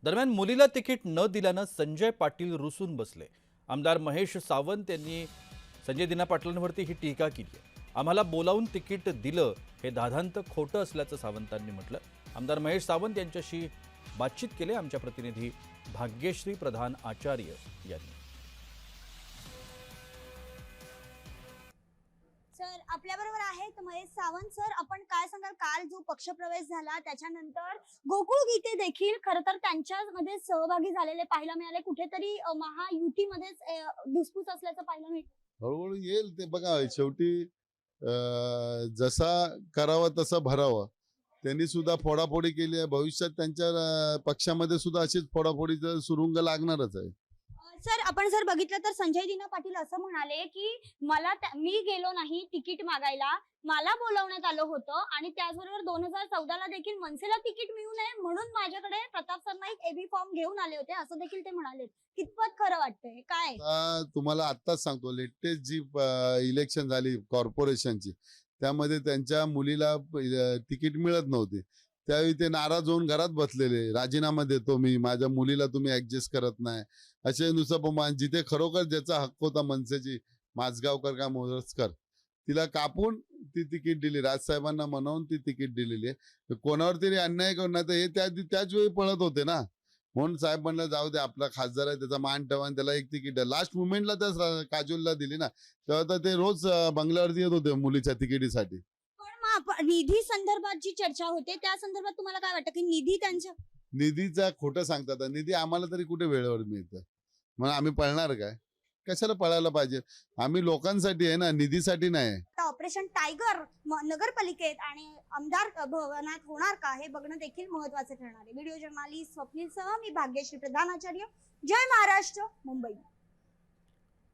दरम्यान मुलीला तिकीट न दिल्यानं संजय पाटील रुसून बसले। आमदार महेश सावंत यांनी संजय दिना पाटलांवरती ही टीका केली आहे। आम्हाला बोलावून तिकीट दिलं हे दाधांत खोटं असल्याचं सावंतांनी म्हटलं। आमदार महेश सावंत यांच्याशी बातचीत केली आमच्या प्रतिनिधी भाग्यश्री प्रधान आचार्य यांनी। सर आपल्याबरोबर आहेत महेश सावंत सर, आपण काय सांगाल, काल जो पक्षप्रवेश झाला त्याच्यानंतर गोकुळ गीते देखील खरं तर त्यांच्यामध्ये सहभागी झालेले पाहायला मिळाले, कुठेतरी महायुतीमध्येच धुसफूस असल्याचं पाहायला मिळतं। हळूहळू येईल ते, बघा शेवटी जसा करावा तसा भरावा। त्यांनी सुद्धा फोडाफोडी केली आहे, भविष्यात त्यांच्या पक्षामध्ये सुद्धा अशीच फोडाफोडीचं सुरुंग लागणारच आहे। सर आपण जर बघितलं तर संजय दिना पाटील असं म्हणाले की मी गेलो नाही तिकीट मागायला, मला बोलवण्यात आलं होतं आणि त्याचबरोबर 2014ला देखील मनसेला तिकीट मिळू नये म्हणून माझ्याकडे प्रताप सरनाईक एबी फॉर्म घेऊन आले होते, असं देखील ते म्हणाले। कितपत खरं वाटतंय काय? तुम्हाला आत्ताच सांगतो, लेटेस्ट जी इलेक्शन झाली कॉर्पोरेशनची, त्यामध्ये त्यांच्या मुलीला तिकीट मिळत नव्हती। त्यावेळी ते नाराज होऊन घरात बसलेले, राजीनामा देतो मी, माझ्या मुलीला तुम्ही ऍडजस्ट करत नाही, असे नुसतं जिथे खरोखर ज्याचा हक्क होता मनसेची, माझगावकर का मोरजकर, तिला कापून ती तिकीट दिली, राजसाहेबांना म्हणून ती तिकीट दिलेली आहे। कोणावर तरी अन्याय करण्यात हे त्याच वेळी पळत होते ना, म्हणून साहेब म्हणलं जाऊ दे, आपला खासदार आहे, त्याचा मान ठेवा, त्याला एक तिकीट द्या। लास्ट मुमेंटला त्या काजोलला दिली ना, तेव्हा तर ते रोज बंगल्यावरती येत होते मुलीच्या तिकिटीसाठी। निधी संदर्भात जी चर्चा होते त्या संदर्भात तुम्हाला काय वाटतं की निधी त्यांच्या निधीचा खोटं सांगतात, निधी आम्हाला तरी कुठे वेळेवर मिळतं, मग आम्ही पळणार काय? कशाला पळायला पाहिजे? आम्ही लोकांसाठी आहे ना, निधीसाठी नाही। ऑपरेशन टायगर नगरपालिकेत आणि आमदार भवनात होणार का हे बघणं देखील महत्त्वाचं ठरणार आहे। व्हिडिओ जर्नलिस्ट स्वप्नील सह मी भाग्यश्री प्रधान आचार्य, जय महाराष्ट्र, मुंबई।